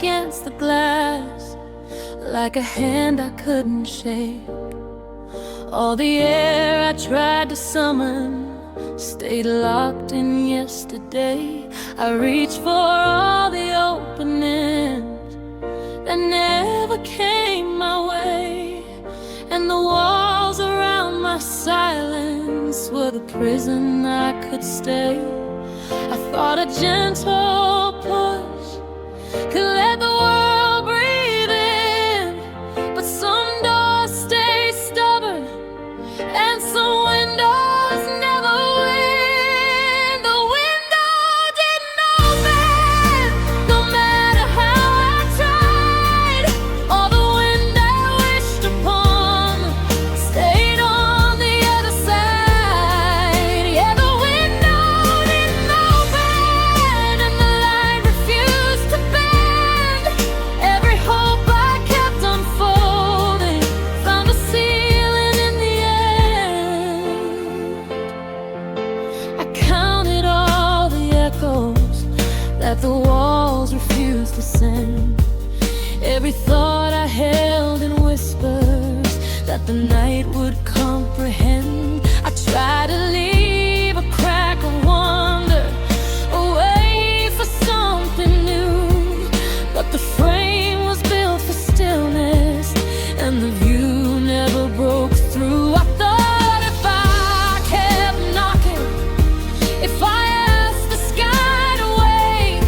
against the glass, like a hand I couldn't shake. All the air I tried to summon stayed locked in yesterday. I reached for all the openings that never came my way, and the walls around my silence were the prison I could stay. I thought a gentle push could let the world breathe in, but some doors stay stubborn and some windows never win. The window didn't open, no matter how I tried. All the wind I wished upon stayed on the other side. Yeah, the window didn't open and the light refused to bend. Every hope I kept unfolding found a ceiling in the end. I counted all the echoes that the walls refused to send. Every thought I held in whispers that the night would comprehend. I tried to leave a crack of wonder, a way for something new, but the frame was built for stillness and the view never broke through. I thought if I kept knocking, if I asked the sky to wait,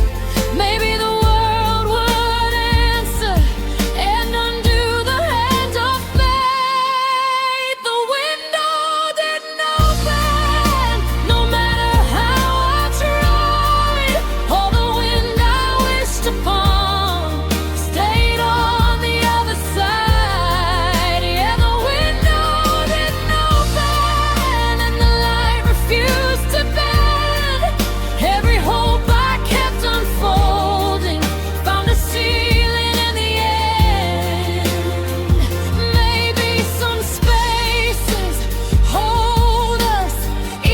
maybe the world would answer and undo the hand of fate. The window didn't open, no matter how I tried. All the wind I wished upon stayed on the other side. Yeah, the window didn't open and the light refused to bend. Every hope I kept unfolding found a ceiling in the end. Maybe some spaces hold us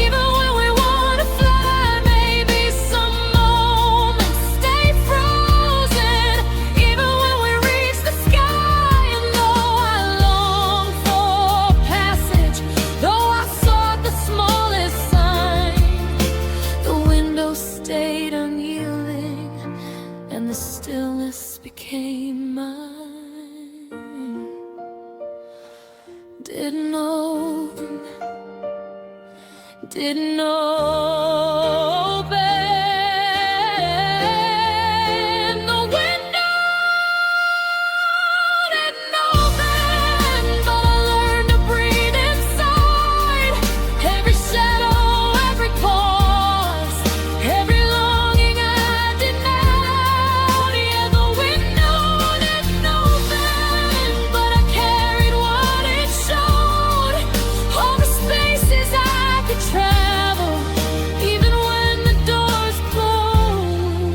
even when we want to fly. Maybe some moments stay frozen even when we reach the sky. And though I long for passage, though I sought the smallest sign, the window stayed unyielding and the stillness became mine. Didn't open, didn't open. The window didn't open, but I learned to breathe inside. Every shadow, every pause, every longing I denied. Yeah, the window didn't open, but I carried what it showed. All the spaces I could travel, even when the doors closed.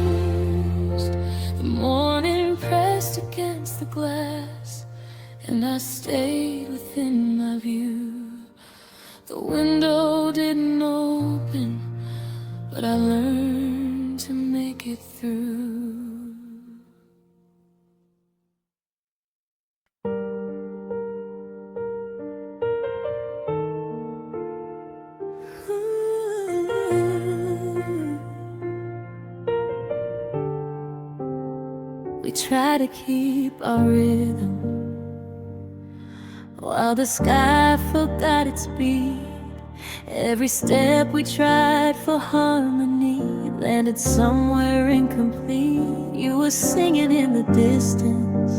The morning pressed against the glass, and I stayed within my view. The window didn't open, but I learned to make it through. We try to keep our rhythm while the sky forgot its beat. Every step we tried for harmony landed somewhere incomplete. You were singing in the distance,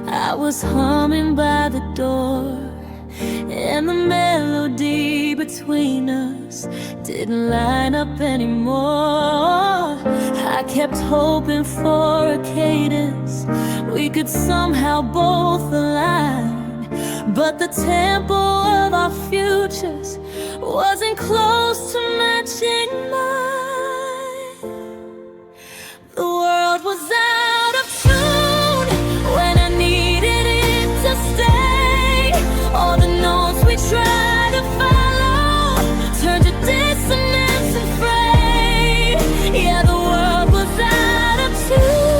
I was humming by the door, and the melody between us didn't line up anymore. I kept hoping for a cadence we could somehow both align, but the tempo of our futures wasn't close to matching mine. The world was out of tune when I needed it to stay. All the notes we tried to follow turned to dissonance and fray. Yeah, the world was out of tune.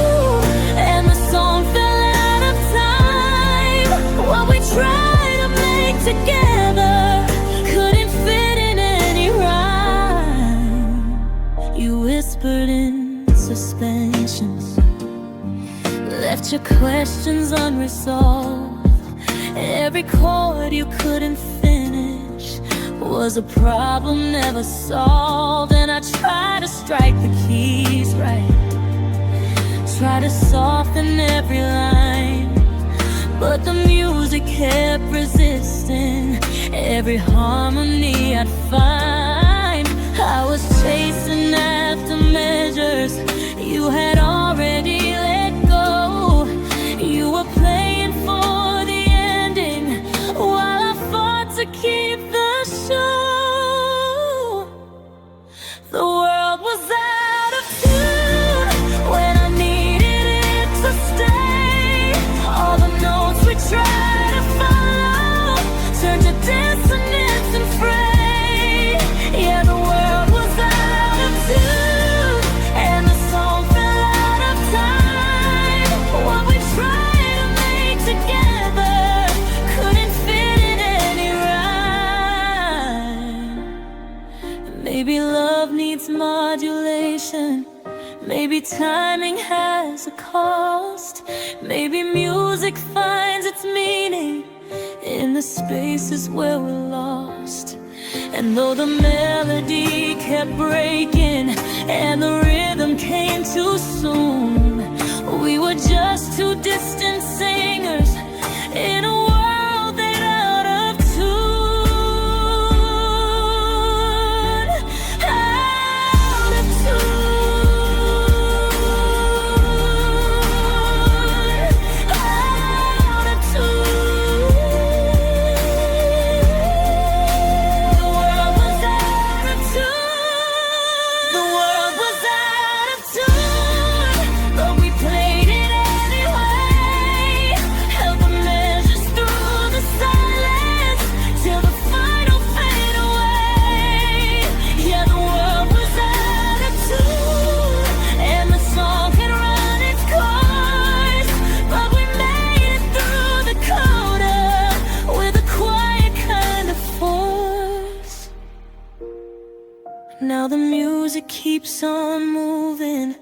together couldn't fit in any rhyme. You whispered in suspensions, left your questions unresolved. Every chord you couldn't finish was a problem never solved. And I tried to strike the keys right, try to soften every line, but the music kept resisting every harmony I'd find. I was chasing after measures you had already let go. You were playing for the ending while I fought to keep the show. The world was out of tune when I needed it to stay. All the notes we tried to follow turned to dissonance and fray. Yeah, the world was out of tune and the song fell out of time. What we tried to make together couldn't fit in any rhyme. Maybe love needs modulation, maybe timing has a cost. Maybe music finds its meaning in the spaces where we're lost. And though the melody kept breaking and the rhythm came too soon, we were just two distant singers in a world that out of tune. Out of tune. Out of tune. The world was out of tune. The world was out of tune, but we played it anyway. Held the measures through the silence till the final fade away. Yeah, the world was out of tune and the song had run its course, but we made it through the coda with a quiet kind of force. Now the music keeps on moving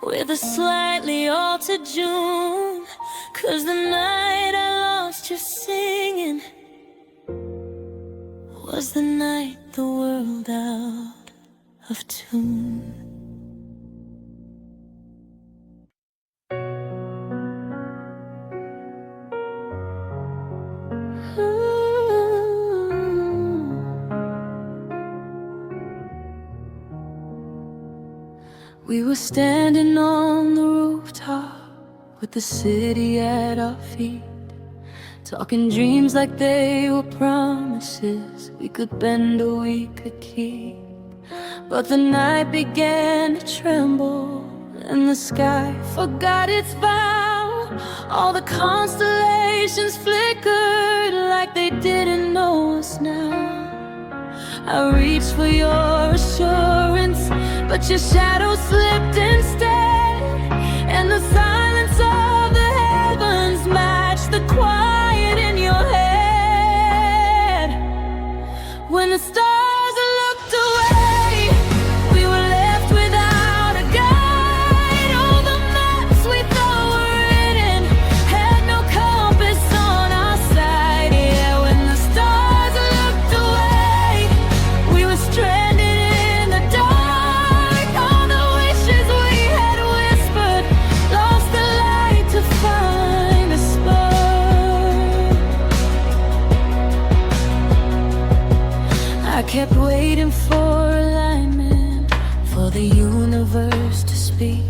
with a slightly altered June, 'cause the night I lost you singing was the night the world out of tune. We were standing on the rooftop with the city at our feet, talking dreams like they were promises we could bend or we could keep. But the night began to tremble and the sky forgot its vow. All the constellations flickered like they didn't know us now. I reached for your assurance, but your shadow slipped instead, and the silence of the heavens matched the quiet in your head. When the stars looked away, we were left without a guide. All the maps we thought were written had no compass on our side. Yeah, when the stars looked away, we were stranded in the dark. All the wishes we had whispered lost the light to find a spark. I kept waiting for alignment, for the universe to speak,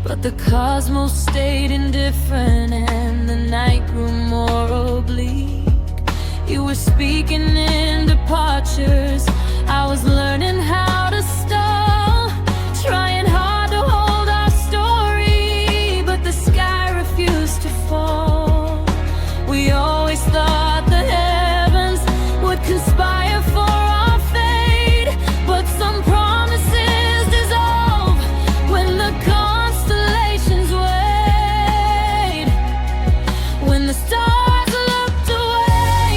but the cosmos stayed indifferent and the night grew more oblique. You were speaking in departures, I was learning how to stall, trying hard to hold our story, but the sky refused to fall. We always thought the heavens would conspire for our fate, but some promises dissolve when the constellations wait. When the stars looked away,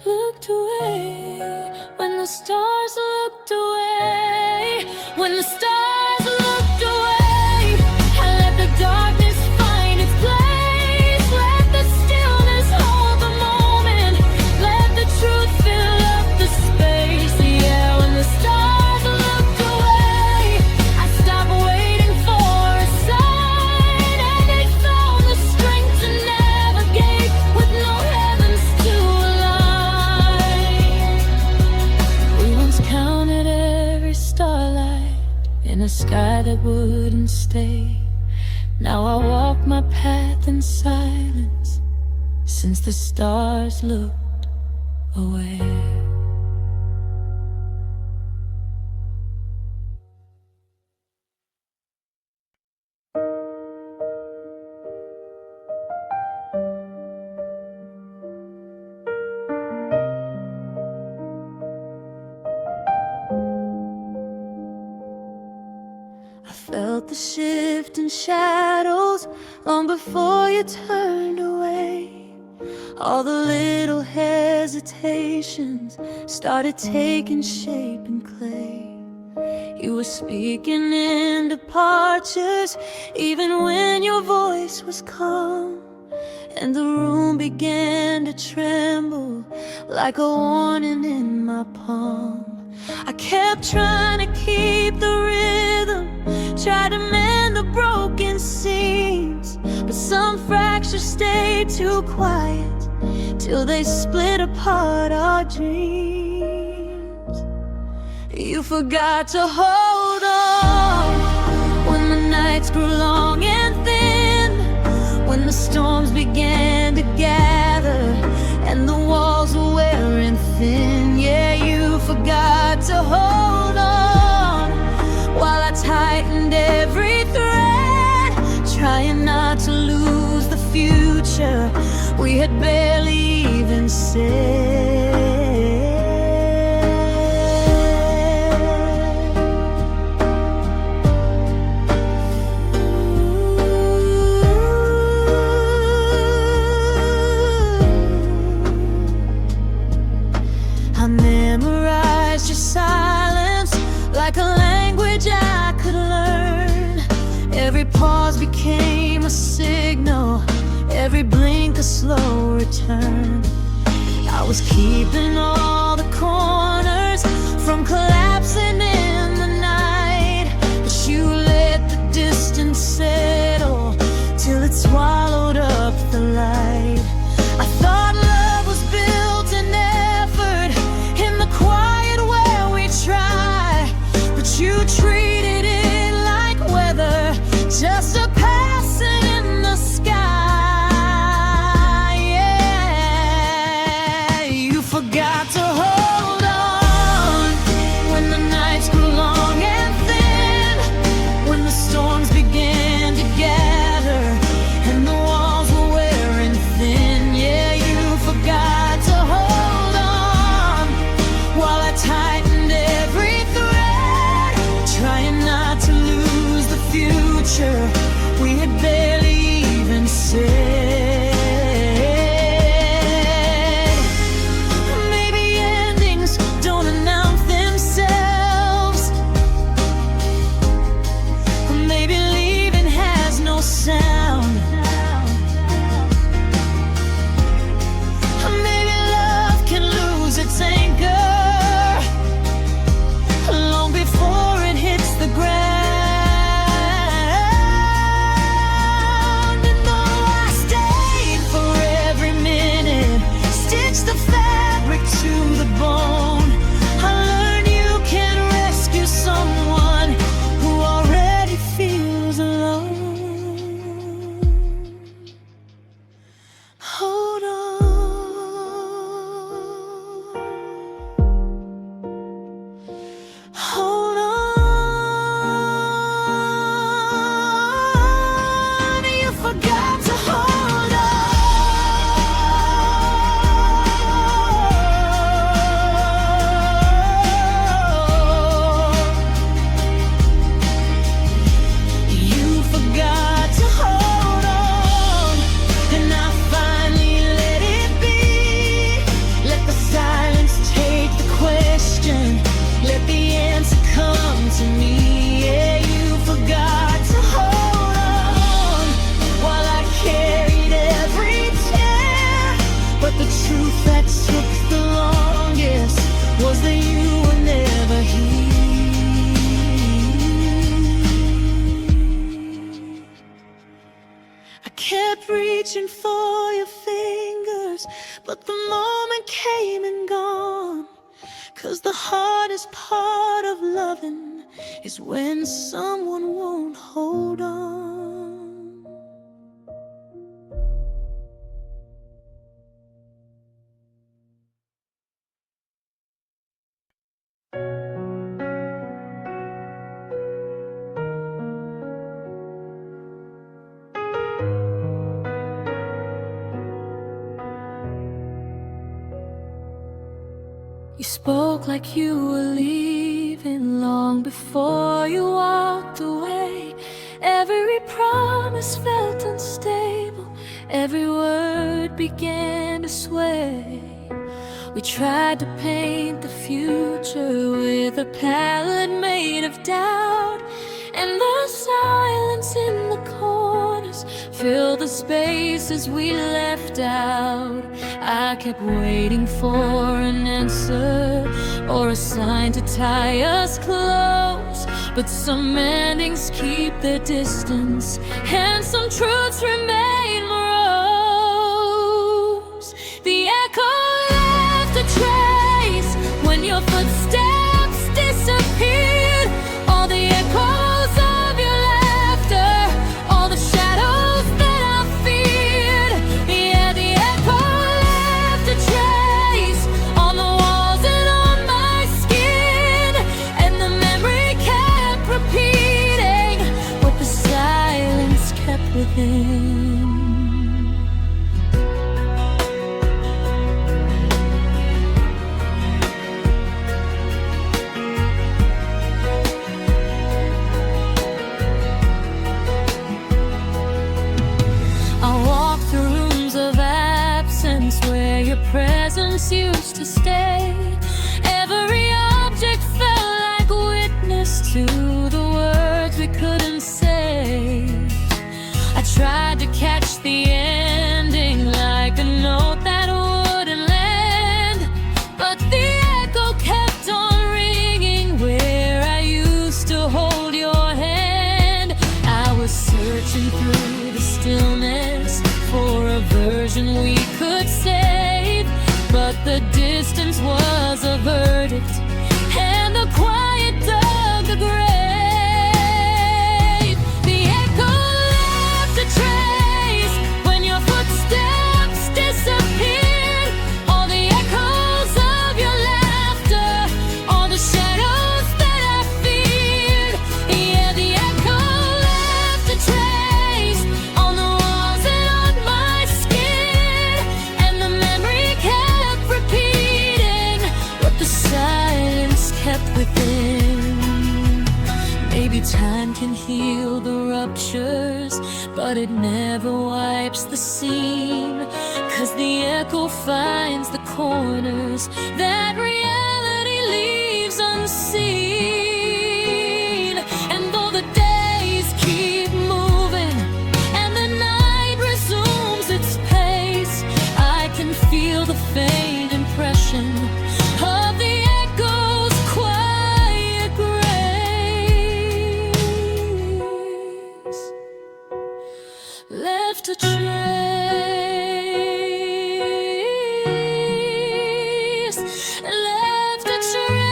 looked away, when the stars looked away, when the stars looked away, I let the darkness find its place, let the stillness hold the moment, let the truth fill up the space. Yeah, when the stars looked away, I stopped waiting for a sign, and they found the strength to navigate with no heavens to align. We once counted every starlight in a sky that wouldn't stay. Now I walk my path in silence, since the stars looked away. I felt the shift in shadows long before you turned away. All the little hesitations started taking shape in clay. You were speaking in departures, even when your voice was calm, and the room began to tremble like a warning in my palm. I kept trying to keep the rhythm, tried to mend the broken seams, but some fractures stayed too quiet till they split apart our dreams. You forgot to hold on when the nights grew long and thin, when the storms began to gather and the walls were wearing thin. Yeah, you forgot to hold on while I tightened every thread, trying not to lose the future we had barely even said. I memorized your silence like a language I could learn. Every pause became a signal, every blink a slow return. I was keeping all the corners from collapsing in the night, but you let the distance settle till it swallowed up the light. I thought love was built in effort, in the quiet where we try, but you treated it like weather, just a passing in the sky. Yeah, you forgot to hold on when the nights grew long and thin, when the storms began to gather and the walls were wearing thin. Yeah, you forgot to hold on while I tightened every thread, trying not to lose the future we had barely even said. Maybe endings don't announce themselves, maybe leaving has no sound, maybe love can lose its anchor long before it hits the ground. And though I stayed for every minute, stitched the fabric to the bone, I learned you can rescue someone who already feels alone. Hold on. Hold on, you forgot to hold on. You forgot to hold on, and I finally but the moment came and gone. 'Cause the hardest part of loving is when someone won't hold on. You spoke like you were leaving long before you walked away. Every promise felt unstable, every word began to sway. We tried to paint the future with a palette made of doubt, and the silence in the corners filled the spaces we left out. I kept waiting for an answer or a sign to tie us close, but some endings keep their distance, and some truths remain morose. The echo left a trace when your footsteps disappeared. All the echoes of your laughter, all the shadows that I feared. Yeah, the echo left a trace on the walls and on my skin, and the memory kept repeating what the silence kept within. Your presence used to stay. Every object felt like witness to the words we couldn't say. I tried to catch the ending like a note that wouldn't land, but the echo kept on ringing where I used to hold your hand. I was searching through the stillness for a version we could save, but the distance was a verdict, and the quiet dug the grave. The echo left a trace when your footsteps disappeared. All the echoes of your laughter, all the shadows that I feared. Yeah, the echo left a trace on the walls and on my skin, and the memory kept repeating what the silence kept within. Maybe time can heal the ruptures, but it never wipes the seam, 'cause the echo finds the corners that reality leaves unseen. And though the days keep moving and the night resumes its pace, I can feel the faint impression of the echo's quiet grace. Left a trace, left a trace.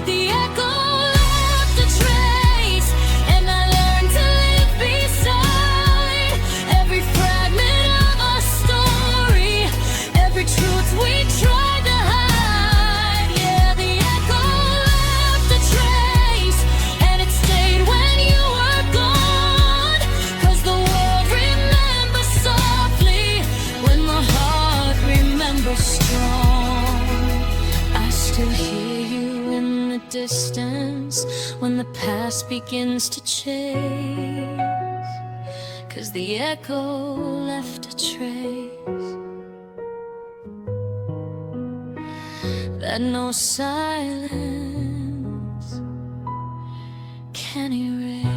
The echo left a trace, and I learned to live beside every fragment of our story, every truth we tried to hide. Yeah, the echo left a trace, and it stayed when you were gone. 'Cause the world remembers softly when the heart remembers strong. I still hear you in the distance when the past begins to chase, 'cause the echo left a trace that no silence can erase.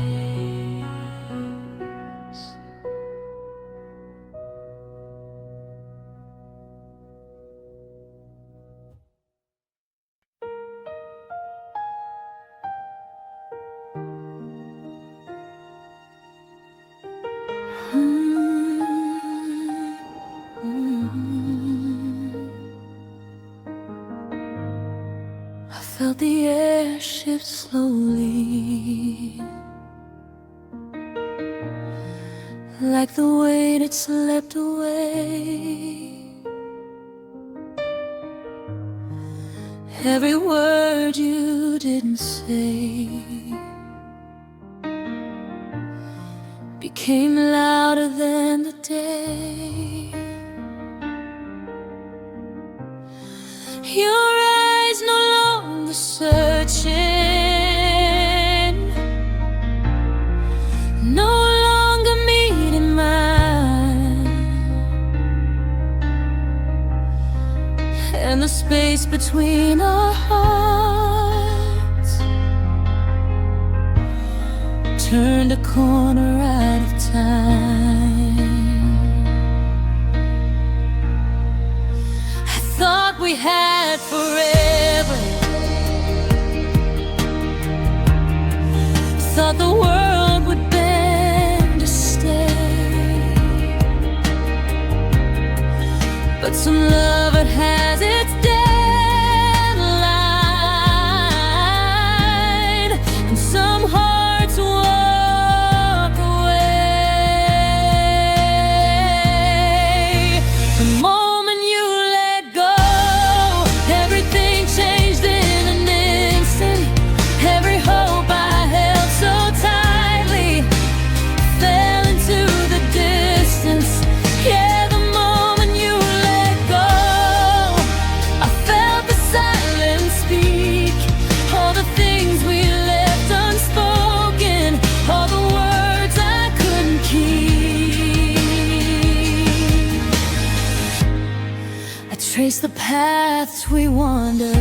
felt the air shift slowly, like the weight it slept away. Every word you didn't say became louder than the day. Your eyes no longer searching, no longer meeting mine, and the space between our hearts turned a corner out of time. I thought we had forever, thought the world would bend to stay, but some love it has its deadline, and some hearts walk away. The moment you let go, everything changed in an instant. Every hope I held so tightly fell into the distance. Yeah, the moment you let go, I felt the silence speak. All the things we left unspoken, all the words I couldn't keep. I traced the paths we wandered,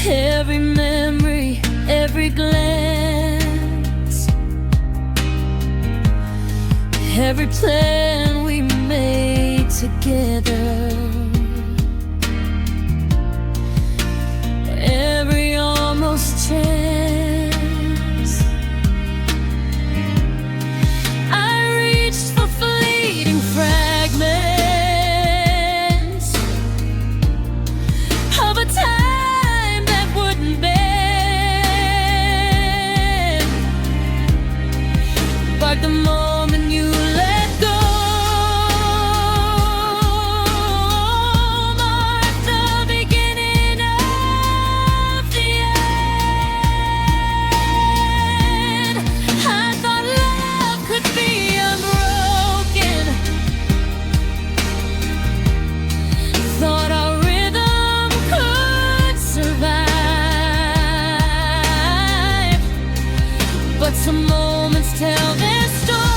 every memory, every glance, every plan we made together, every almost chance. I reached for fleeting fragments of a time that wouldn't bend. But the moment you let go marked the beginning of the end. I thought love could be unbroken, thought our rhythm could survive, but some moments tell their story,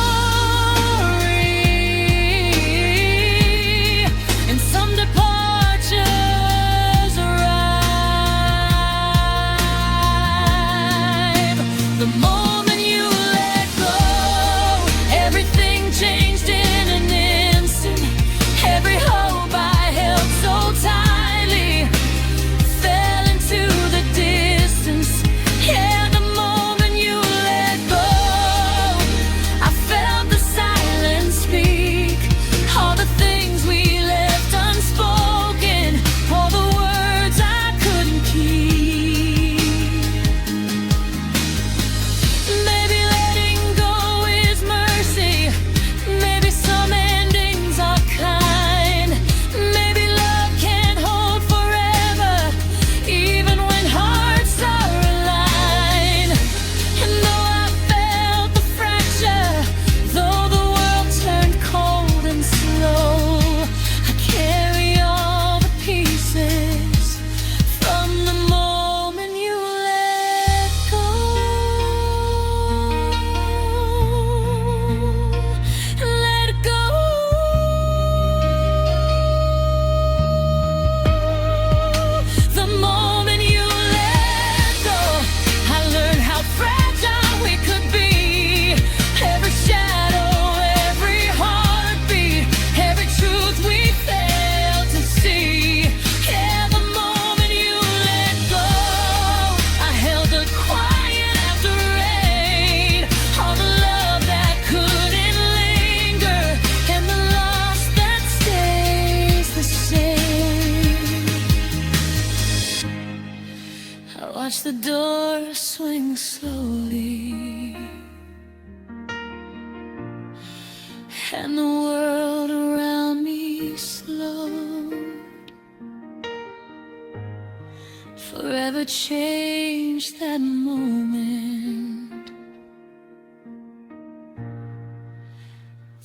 and some departures arrive. The moment you let go, everything changed in an instant. Every hope I held so tightly fell into the distance. Yeah, the moment you let go, I felt the silence speak. All the things we left unspoken, all the words I couldn't keep. the door swings slowly, and the world around me slowed, forever changed that moment.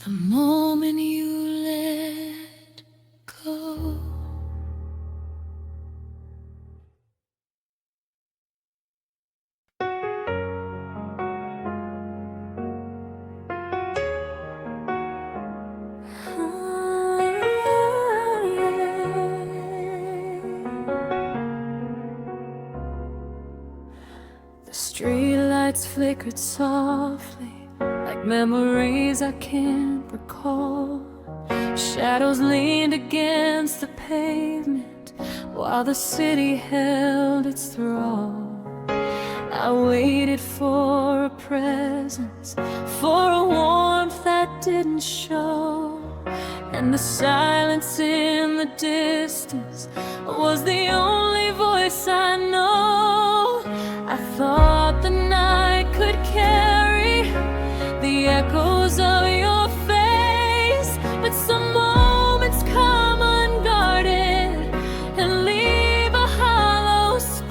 The moment you let go. The streetlights flickered softly, like memories I can't recall. Shadows leaned against the pavement while the city held its thrall. I waited for a presence, for a warmth that didn't show, and the silence in the distance was the only voice I know. I thought the night could carry the echoes of your face, but some moments come unguarded and leave a hollow space.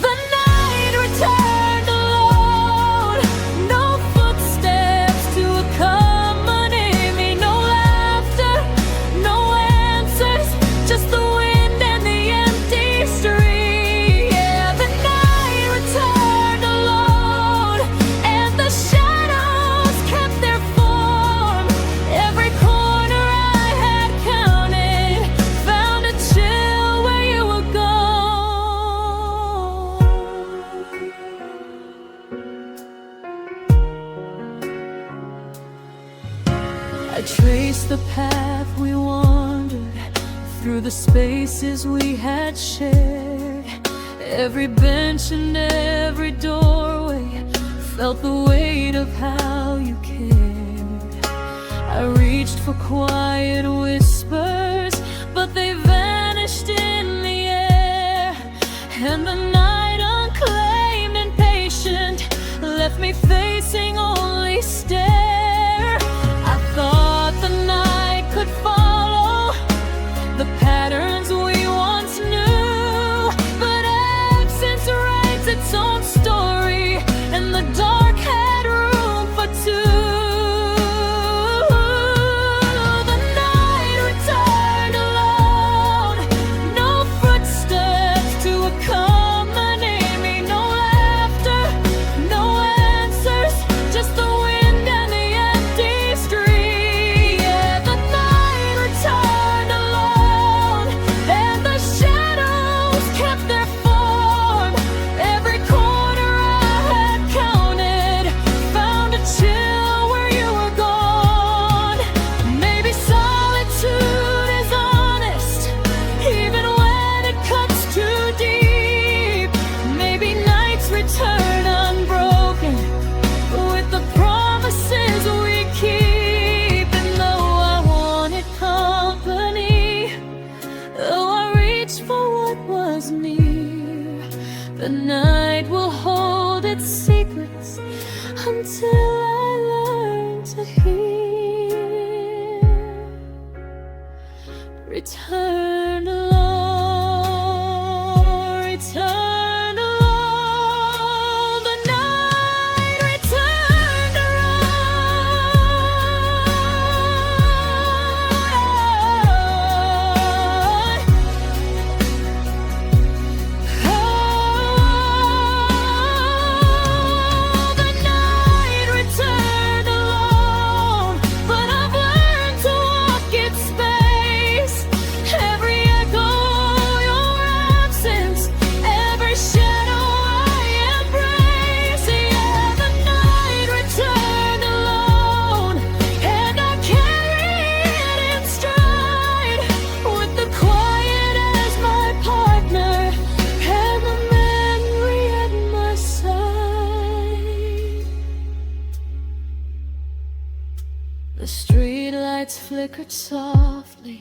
The night returned alone, no footsteps to accompany me, no laughter, no answers, just the wind and the empty street. Yeah, the night returned alone, and the shadows kept their form. Every corner I had counted found a chill where you were gone. I traced the path we wandered through, the spaces we had shared. Every bench and every doorway felt the weight of how you cared. I reached for quiet whispers, but they vanished in the air. And the night, unclaimed and patient, left me facing only stare. I thought the night could follow the patterns we once knew, but absence writes its own story, and the dark had room for two. The night returned alone, no footsteps to accompany me, no laughter, no answers, just the wind and the empty street. Yeah, the night returned alone, and the shadows kept their form. Every corner I had counted found a chill where you were gone. Maybe solitude is honest, even when it cuts too deep. Maybe nights return unbroken with the promises we keep. And though I wanted company, though I reached for what was near, the night will hold its secrets until I learn to hear. Return alone, return alone. The night returned alone. The night returned alone, but I've learned to walk its space. Every echo, your absence, every shadow I embrace. Yeah, the night returned alone, and I carry it in stride, with the quiet as my partner and the memory at my side. The streetlights flickered softly,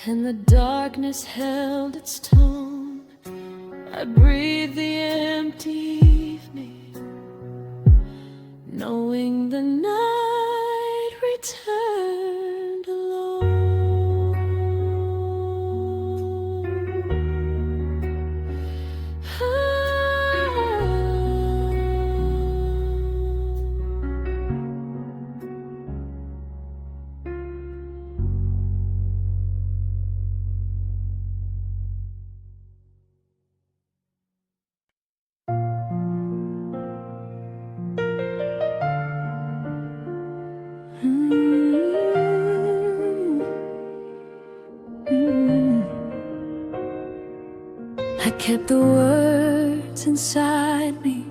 and the darkness held its tone. I breathe the empty evening, knowing the night returned alone. I kept the words inside me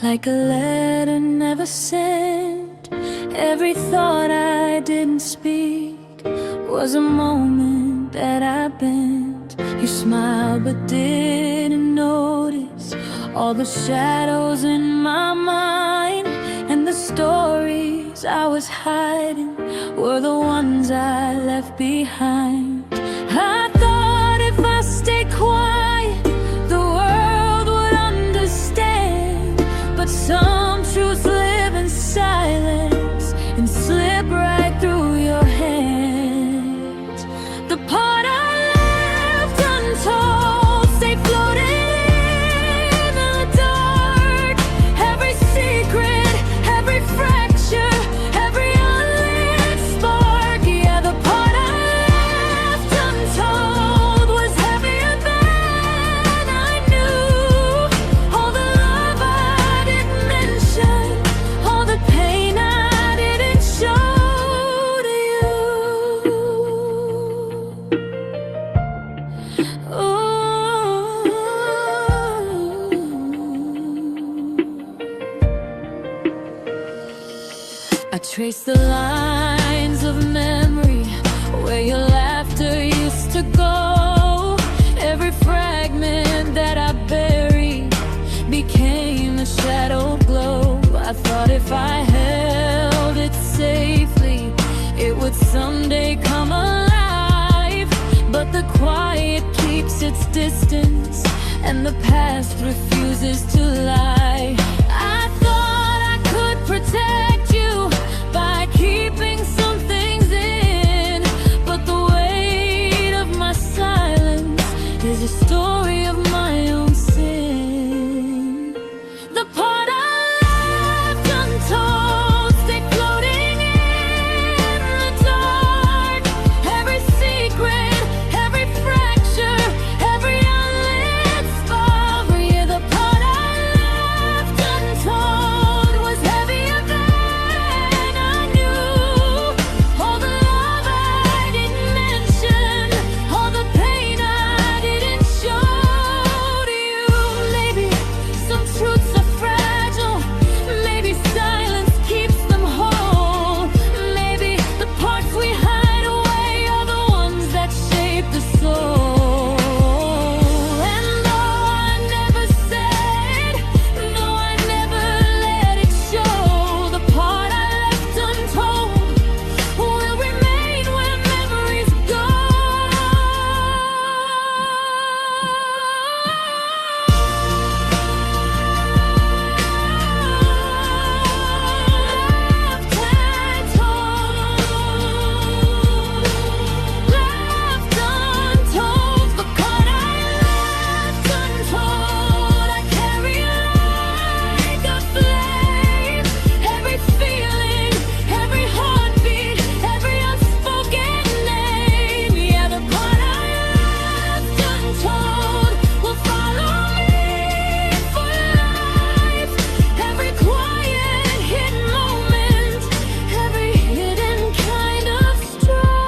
like a letter never sent. Every thought I didn't speak was a moment that I bent. You smiled but didn't notice all the shadows in my mind, and the stories I was hiding were the ones I left behind. I thought if I stayed quiet, the world would understand, but some truths live in silence and slip right through your hands. The part I left untold stay floating in the dark. Every secret, every fracture, every unlit spark. Yeah, the part I left untold was heavier than I knew. All the love I didn't mention, all the pain I didn't show to you. I trace the lines of memory where your laughter used to go. Every fragment that I buried became a shadow glow. I thought if I held it safely, it would someday come alive. But the quiet keeps its distance, and the past refuses to lie. I thought I could protect you by keeping some things in, but the weight of my silence is a story of my own sin. The part I left untold stay floating in the dark. Every secret, every fracture, every unlit spark. Yeah, the part I left untold was heavier than I knew. All the love I didn't mention, all the pain I didn't show to you. Maybe some truths are fragile, maybe silence keeps them whole. Maybe the parts we hide away are the ones that shape the soul. And though I never said, no, I never let it show, the part I left untold will remain where memories go. Left untold, the part I left untold, I carry like a flame. Every feeling, every heartbeat, every unspoken name. Yeah, the part I left untold will follow me for life. Every quiet hidden moment, every hidden kind of strife.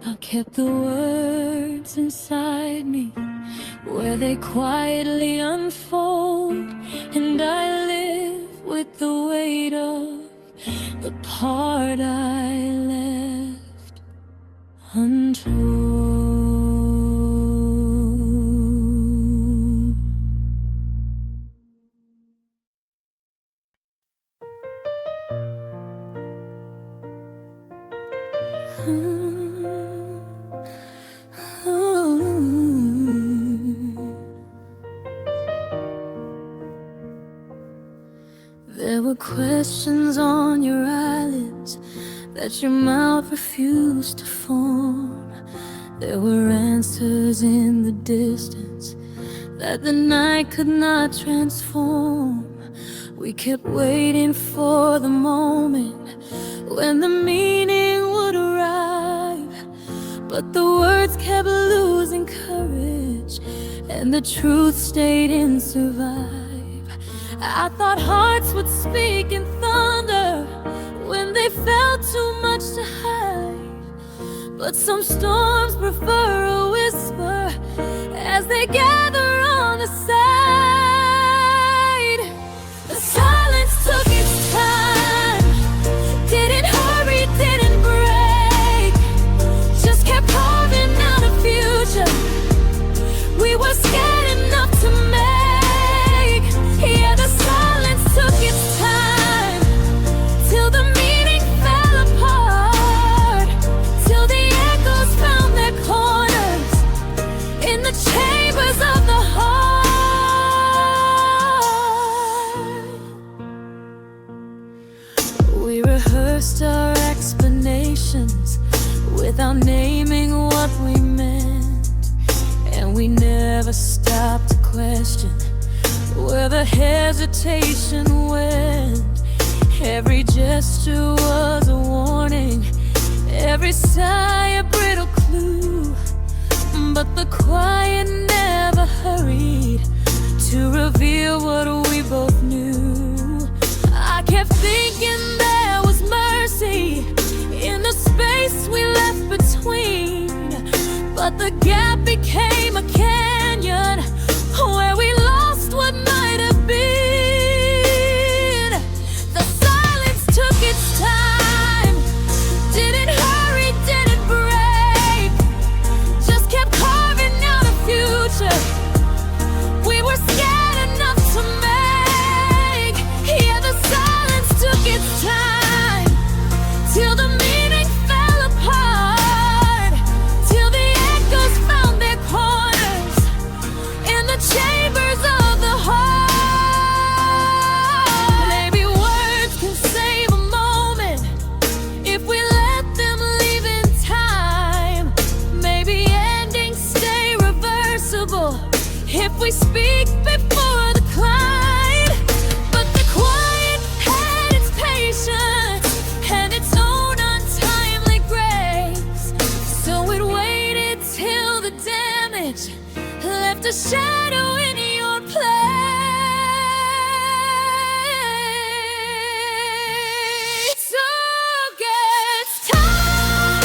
I kept the words inside me where they quietly unfold, and I live with the weight of the part I left untold. questions on your eyelids that your mouth refused to form. There were answers in the distance that the night could not transform. We kept waiting for the moment when the meaning would arrive, but the words kept losing courage and the truth stayed in survive. I thought hearts would speak in thunder when they felt too much to hide, but some storms prefer a whisper as they gather on the side. The silence took its time, didn't hurry, didn't break, just kept carving out a future we were scared enough to make. Yeah, the silence took its time, till the meaning fell apart, till the echoes found their corners in the chambers of the heart. We rehearsed our explanations without naming what we meant, and we never stopped to question where the hesitation went. Every gesture was a warning, every sigh a brittle clue, but the quiet never hurried to reveal what we both knew. I kept thinking there was mercy in the space we left between, but the gap became a canyon where we lost what might have been. The silence took its time, didn't hurry, didn't break, just kept carving out a future we were scared enough to make. Yeah, the silence took its time, till the meaning fell apart, till the echoes found their corners in the chambers of the heart. Maybe words can save a moment if we let them leave in time. Maybe endings stay reversible if we speak before the climb. But the quiet had its patience and its own untimely grace, so it waited till the damage left a shadow in your place. Took its time,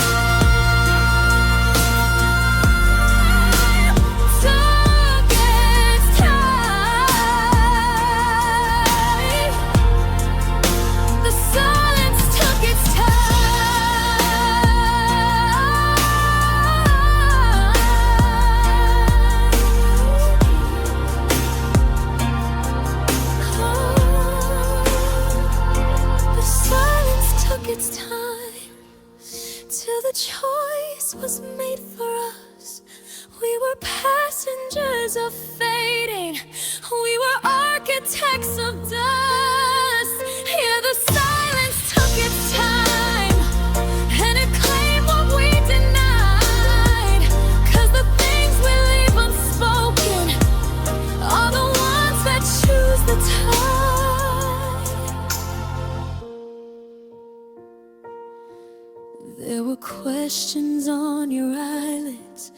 took its time. The silence took its time. The silence took its time, till the choice was made for us. We were passengers of fading, we were architects of dust. Yeah, the silence took its time, and it claimed what we denied, 'cause the things we leave unspoken are the ones that choose the tide. There were questions on your eyelids,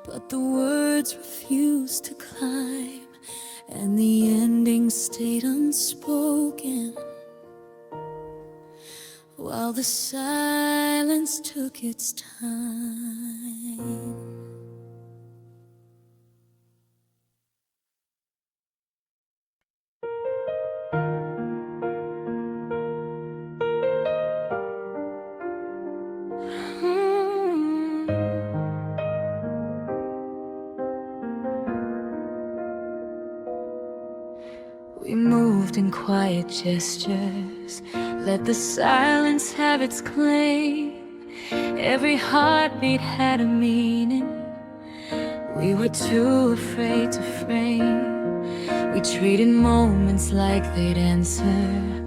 but the words refused to climb, and the ending stayed unspoken, while the silence took its time. We moved in quiet gestures, let the silence have its claim. Every heartbeat had a meaning we were too afraid to frame. We treated moments like they'd answer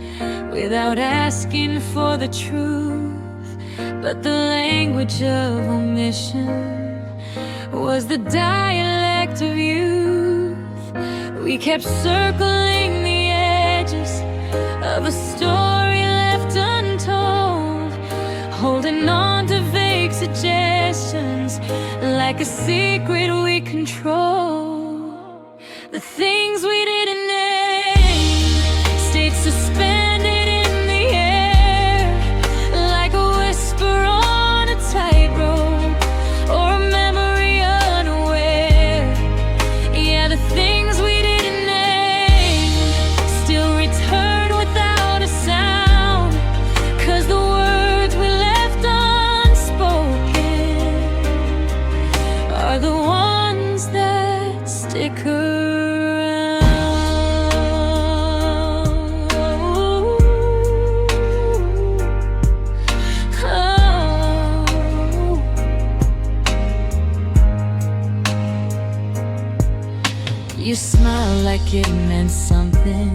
without asking for the truth. But the language of omission was the dialect of youth. We kept circling the edges of a story left untold, holding on to vague suggestions like a secret we control. The things we didn't name stayed suspended in the air, like a whisper on a tightrope, or a memory unaware. Yeah, the things we didn't name still return without a sound, 'cause the words we left unspoken are the ones that stick around. You smile like it meant something,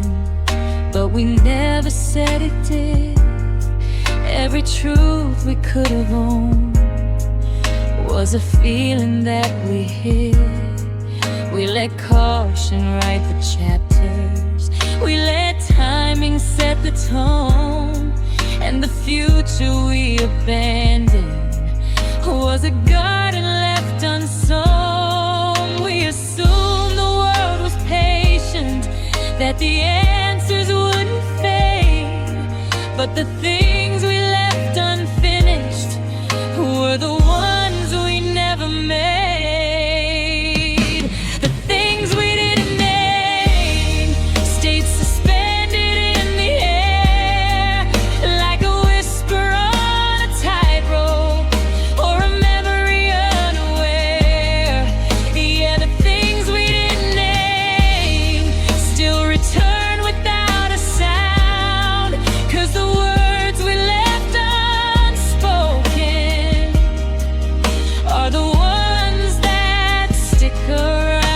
but we never said it did. Every truth we could have owned was a feeling that we hid. We let caution write the chapters, we let timing set the tone, and the future we abandoned was a garden left unsown. We assumed the world was patient, that the answers wouldn't fade, but the things we left unfinished were the ones we never made. The things we didn't name stayed suspended in the air, like a whisper on a tightrope, or a memory unaware. Yeah, the things we didn't name still return without a sound, 'cause the words we left unspoken are the ones that stick around.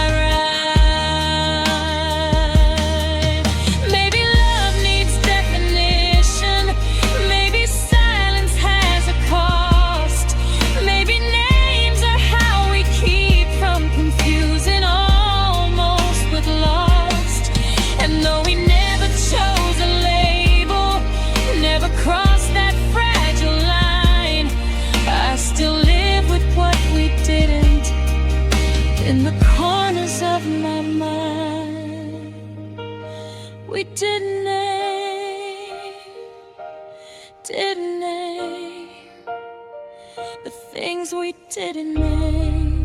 Maybe love needs definition, maybe silence has a cost, maybe names are how we keep from confusing almost with lost. And though we never chose a label, never crossed that fragile line, I still live with what we didn't in the corners of my mind. We didn't name the things we didn't name.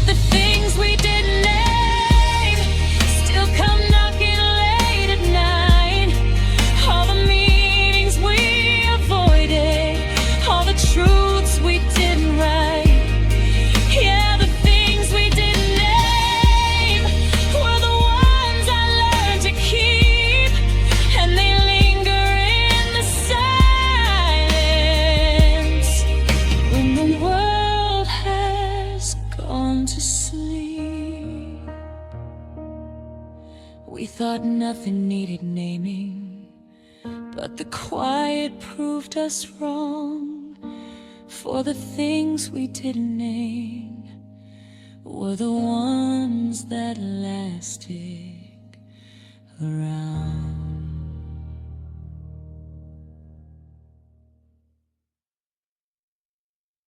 The things we didn't name still come knocking late at night. All the meanings we avoided, all the truths we didn't write. Yeah, the things we didn't name were the ones I learned to keep, and they linger in the silence when the world has gone to sleep. We thought nothing needed naming, but the quiet proved us wrong. For the things we didn't name were the ones that lasted around.